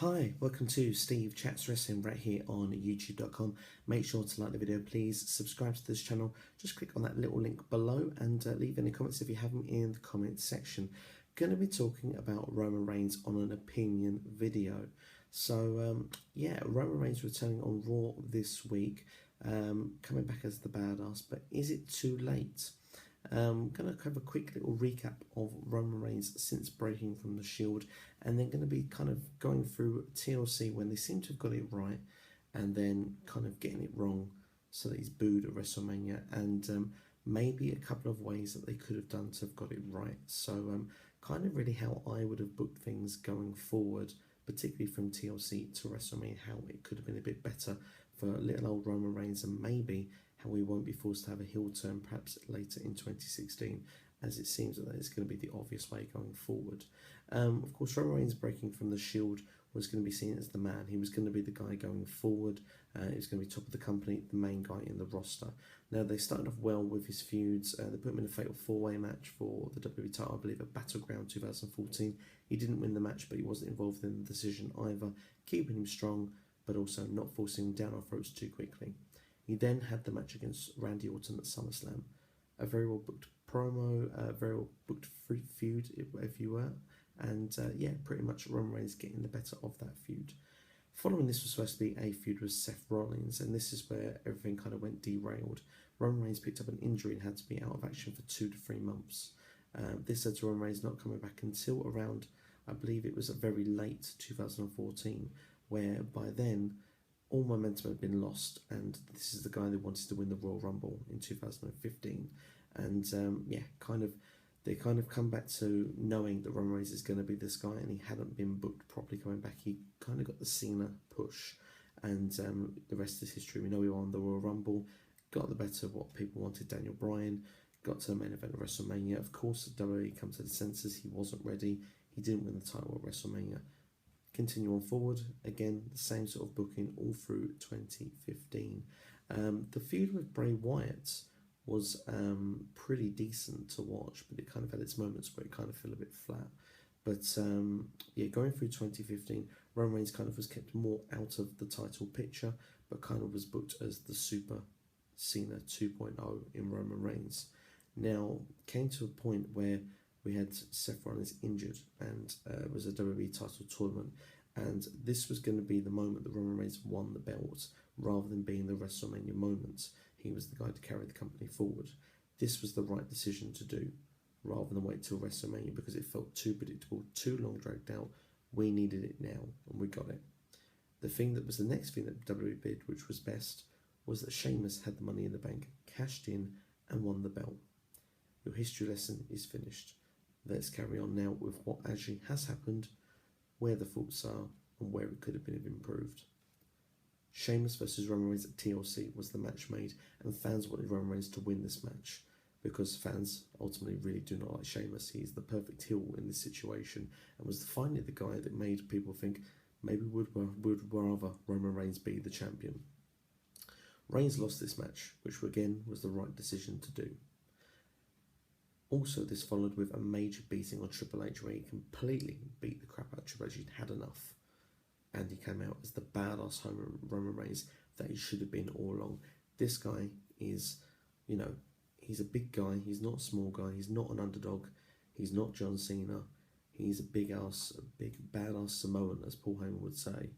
Hi, welcome to Steve Chats Wrestling right here on youtube.com. Make sure to like the video, please subscribe to this channel, just click on that little link below and leave any comments if you haven't in the comment section. Going to be talking about Roman Reigns on an opinion video. So yeah, Roman Reigns returning on Raw this week, coming back as the badass, but is it too late? Going to have a quick little recap of Roman Reigns since breaking from the Shield, and then going to be kind of going through TLC when they seem to have got it right and then kind of getting it wrong so that he's booed at WrestleMania, and maybe a couple of ways that they could have done to have got it right. So kind of really how I would have booked things going forward, particularly from TLC to WrestleMania, how it could have been a bit better for little old Roman Reigns, and maybe how we won't be forced to have a heel turn perhaps later in 2016, as it seems that it's going to be the obvious way going forward. Of course, Roman Reigns breaking from the Shield was going to be seen as the man. He was going to be the guy going forward. He was going to be top of the company, the main guy in the roster. Now, they started off well with his feuds. They put him in a fatal four-way match for the WWE title, I believe, at Battleground 2014. He didn't win the match, but he wasn't involved in the decision either, keeping him strong, but also not forcing him down our throats too quickly. He then had the match against Randy Orton at SummerSlam. A very well booked promo, a very well booked feud, if you were. And yeah, pretty much Roman Reigns getting the better of that feud. Following this was supposed to be a feud with Seth Rollins, and this is where everything kind of went derailed. Roman Reigns picked up an injury and had to be out of action for 2 to 3 months. This led to Roman Reigns not coming back until around, I believe it was a very late 2014, where by then all momentum had been lost, and this is the guy that wanted to win the Royal Rumble in 2015. And yeah, they kind of come back to knowing that Roman Reigns is going to be this guy, and he hadn't been booked properly coming back. He kind of got the Cena push, and the rest is history. We know he won the Royal Rumble, got the better of what people wanted. Daniel Bryan got to the main event of WrestleMania. Of course, WWE come to the senses. He wasn't ready. He didn't win the title at WrestleMania. Continue on forward, again, the same sort of booking all through 2015. The feud with Bray Wyatt was pretty decent to watch, but it kind of had its moments where it kind of fell a bit flat. But yeah, going through 2015, Roman Reigns kind of was kept more out of the title picture, but kind of was booked as the Super Cena 2.0 in Roman Reigns. Now, came to a point where we had Seth Rollins injured, and it was a WWE title tournament, and this was going to be the moment that Roman Reigns won the belt, rather than being the WrestleMania moment. He was the guy to carry the company forward. This was the right decision to do, rather than wait till WrestleMania, because it felt too predictable, too long dragged out. We needed it now, and we got it. The thing that was the next thing that WWE did, which was best, was that Sheamus had the Money in the Bank, cashed in, and won the belt. Your history lesson is finished. Let's carry on now with what actually has happened, where the faults are, and where it could have been improved. Sheamus versus Roman Reigns at TLC was the match made, and fans wanted Roman Reigns to win this match, because fans ultimately really do not like Sheamus. He's the perfect heel in this situation, and was finally the guy that made people think maybe would rather Roman Reigns be the champion. Reigns lost this match, which again was the right decision to do. Also, this followed with a major beating on Triple H, where he completely beat the crap out of Triple H. He'd had enough, and he came out as the badass Roman Reigns that he should have been all along. This guy is, you know, he's a big guy. He's not a small guy. He's not an underdog. He's not John Cena. He's a big badass Samoan, as Paul Heyman would say.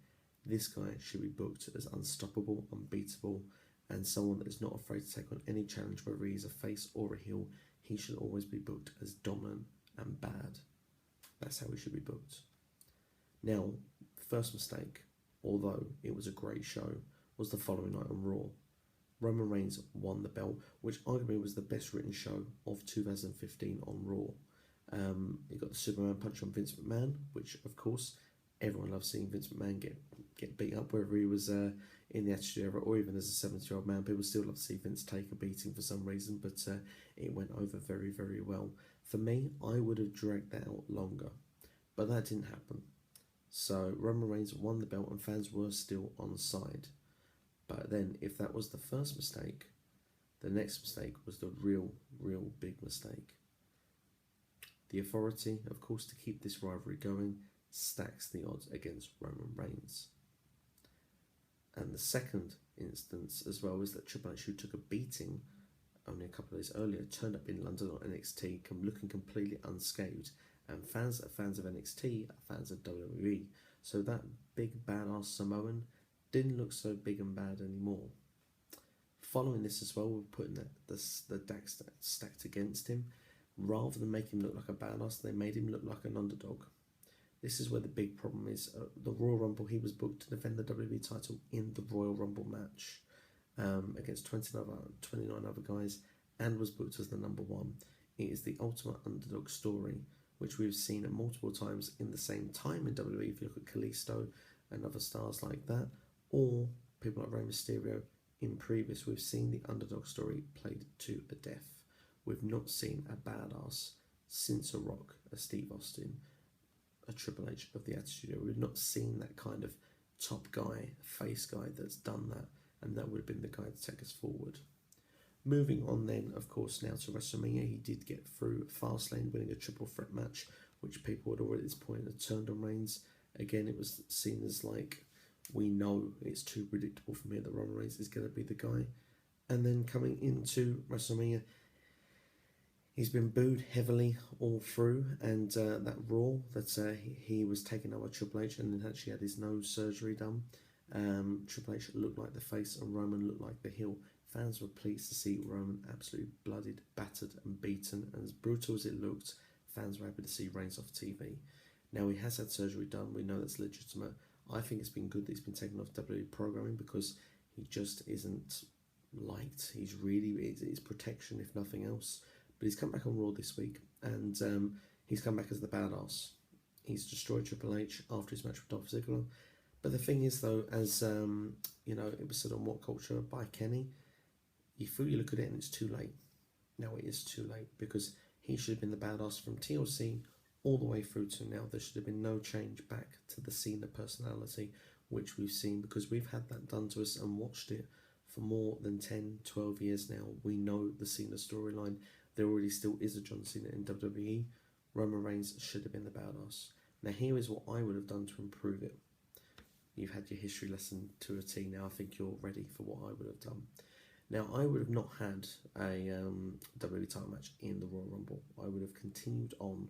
This guy should be booked as unstoppable, unbeatable, and someone that is not afraid to take on any challenge, whether he's a face or a heel. He should always be booked as dominant and bad. That's how he should be booked. Now, first mistake, although it was a great show, was the following night on Raw. Roman Reigns won the belt, which arguably was the best written show of 2015 on Raw. He got the Superman punch on Vince McMahon, which, of course, everyone loves seeing Vince McMahon get beat up, whether he was in the Attitude Era or even as a 70-year-old man. People still love to see Vince take a beating for some reason, but it went over very, very well. For me, I would have dragged that out longer, but that didn't happen. So Roman Reigns won the belt, and fans were still on side. But then, if that was the first mistake, the next mistake was the real big mistake. The Authority, of course, to keep this rivalry going, stacks the odds against Roman Reigns. And the second instance as well is that Triple H, who took a beating only a couple of days earlier, turned up in London on NXT looking completely unscathed. And fans of NXT are fans of WWE. So that big badass Samoan didn't look so big and bad anymore. Following this as well, we're putting the decks stacked against him. Rather than make him look like a badass, they made him look like an underdog. This is where the big problem is. The Royal Rumble, he was booked to defend the WWE title in the Royal Rumble match against 29 other guys, and was booked as the number one. It is the ultimate underdog story, which we've seen multiple times in the same time in WWE. If you look at Kalisto and other stars like that, or people like Rey Mysterio in previous, we've seen the underdog story played to a death. We've not seen a badass since a Rock, a Steve Austin, a Triple H of the Attitude Era. We've not seen that kind of top guy, face guy that's done that, and that would have been the guy to take us forward. Moving on then, of course, now to WrestleMania. He did get through Fastlane, winning a triple threat match, which people had already at this point had turned on Reigns. Again, it was seen as like, we know it's too predictable for me that Roman Reigns is going to be the guy. And then coming into WrestleMania, he's been booed heavily all through, and that Raw that he was taken over Triple H and then actually had his nose surgery done. Triple H looked like the face and Roman looked like the heel. Fans were pleased to see Roman absolutely bloodied, battered and beaten, and as brutal as it looked, fans were happy to see Reigns off TV. Now he has had surgery done, we know that's legitimate. I think it's been good that he's been taken off WWE programming because he just isn't liked. It's protection if nothing else. But he's come back on Raw this week, and he's come back as the badass. He's destroyed Triple H after his match with Dolph Ziggler. But the thing is, though, as it was said on What Culture by Kenny, you look at it and it's too late. Now it is too late because he should have been the badass from TLC all the way through to now. There should have been no change back to the Cena personality, which we've seen because we've had that done to us and watched it for more than 10, 12 years now. We know the Cena storyline. There already still is a John Cena in WWE. Roman Reigns should have been the badass. Now here is what I would have done to improve it. You've had your history lesson to a T now. I think you're ready for what I would have done. Now, I would have not had a WWE title match in the Royal Rumble. I would have continued on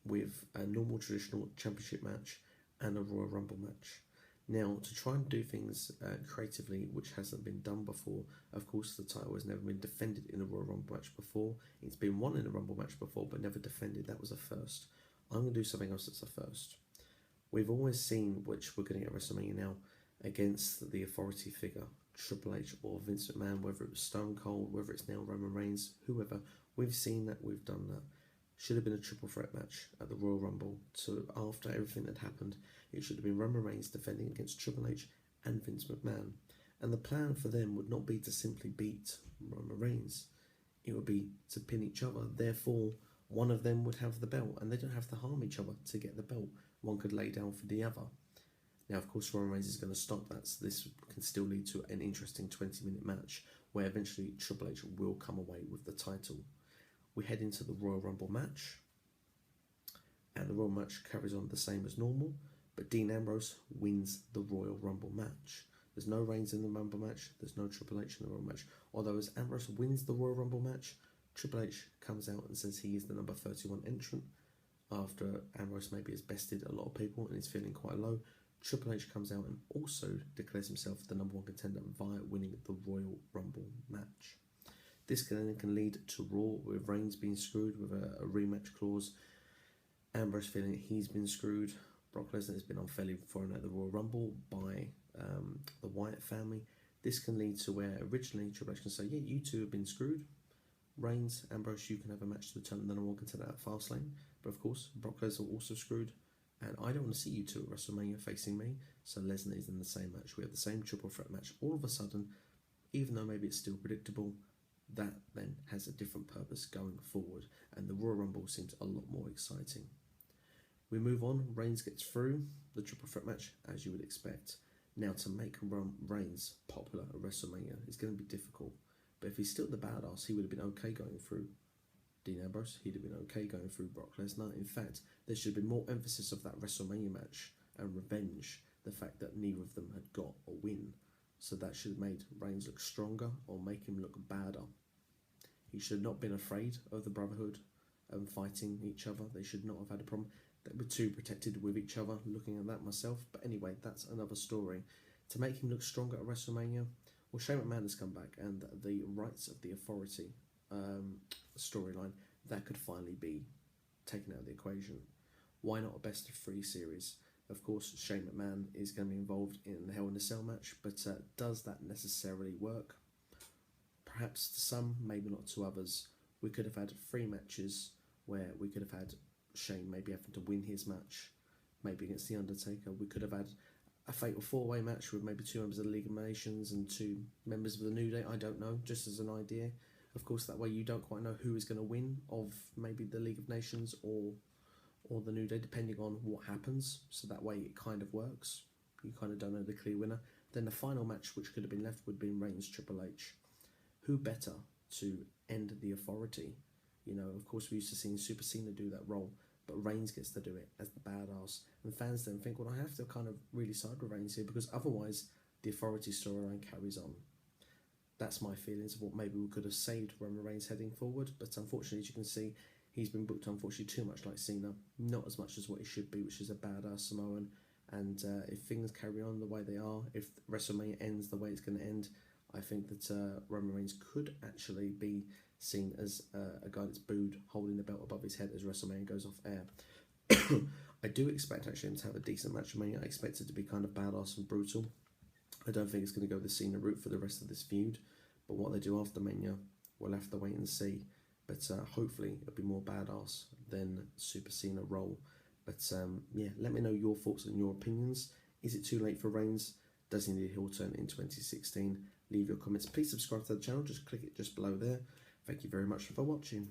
with a normal traditional championship match and a Royal Rumble match. Now, to try and do things creatively, which hasn't been done before, of course, the title has never been defended in a Royal Rumble match before. It's been won in a Rumble match before, but never defended. That was a first. I'm going to do something else that's a first. We've always seen, which we're going to get at WrestleMania now, against the authority figure, Triple H or Vince McMahon, whether it was Stone Cold, whether it's now Roman Reigns, whoever, we've seen that, we've done that. Should have been a triple threat match at the Royal Rumble. So after everything that happened, it should have been Roman Reigns defending against Triple H and Vince McMahon. And the plan for them would not be to simply beat Roman Reigns. It would be to pin each other. Therefore, one of them would have the belt, and they don't have to harm each other to get the belt. One could lay down for the other. Now, of course, Roman Reigns is going to stop that, so this can still lead to an interesting 20-minute match where eventually Triple H will come away with the title. We head into the Royal Rumble match, and the Royal match carries on the same as normal, but Dean Ambrose wins the Royal Rumble match. There's no Reigns in the Rumble match, there's no Triple H in the Royal match. Although as Ambrose wins the Royal Rumble match, Triple H comes out and says he is the number 31 entrant. After Ambrose maybe has bested a lot of people and is feeling quite low, Triple H comes out and also declares himself the number one contender via winning the Royal Rumble match. This can lead to Raw with Reigns being screwed with a rematch clause, Ambrose feeling that he's been screwed, Brock Lesnar has been unfairly thrown out the Royal Rumble by the Wyatt family. This can lead to where originally Triple H can say, yeah, you two have been screwed. Reigns, Ambrose, you can have a match to return the number one contender at Fastlane. But of course, Brock Lesnar also screwed. And I don't want to see you two at WrestleMania facing me. So Lesnar is in the same match. We have the same triple threat match. All of a sudden, even though maybe it's still predictable, that then has a different purpose going forward. And the Royal Rumble seems a lot more exciting. We move on. Reigns gets through the triple threat match, as you would expect. Now, to make Reigns popular at WrestleMania is going to be difficult. But if he's still the badass, he would have been okay going through. Dean Ambrose, he'd have been okay going through Brock Lesnar. In fact, there should have been more emphasis of that WrestleMania match and revenge, the fact that neither of them had got a win. So that should have made Reigns look stronger or make him look badder. He should have not been afraid of the Brotherhood and fighting each other. They should not have had a problem. They were too protected with each other, looking at that myself. But anyway, that's another story. To make him look stronger at WrestleMania, well, Shane McMahon has come back, and the Rights of the Authority storyline, that could finally be taken out of the equation. Why not a best of 3 series? Of course, Shane McMahon is going to be involved in the Hell in a Cell match, but does that necessarily work? Perhaps to some, maybe not to others. We could have had 3 matches where we could have had Shane maybe having to win his match, maybe against The Undertaker. We could have had a fatal 4-way match with maybe 2 members of the League of Nations and 2 members of the New Day. I don't know, just as an idea. Of course, that way you don't quite know who is going to win of maybe the League of Nations or the New Day, depending on what happens. So that way it kind of works. You kind of don't know the clear winner. Then the final match, which could have been left, would have been Reigns Triple H. Who better to end the Authority? You know, of course, we used to see Super Cena do that role, but Reigns gets to do it as the badass. And fans then think, well, I have to kind of really side with Reigns here, because otherwise the Authority storyline carries on. That's my feelings of what maybe we could have saved Roman Reigns heading forward. But unfortunately, as you can see, he's been booked, unfortunately, too much like Cena. Not as much as what he should be, which is a badass Samoan. And if things carry on the way they are, if WrestleMania ends the way it's going to end, I think that Roman Reigns could actually be seen as a guy that's booed, holding the belt above his head as WrestleMania goes off air. I do expect actually him to have a decent match at Mania. I expect it to be kind of badass and brutal. I don't think it's going to go the Cena route for the rest of this feud, but what they do after Mania, we'll have to wait and see. But hopefully it'll be more badass than Super Cena role. But yeah, let me know your thoughts and your opinions. Is it too late for Reigns? Does he need a heel turn in 2016? Leave your comments. Please subscribe to the channel. Just click it just below there. Thank you very much for watching.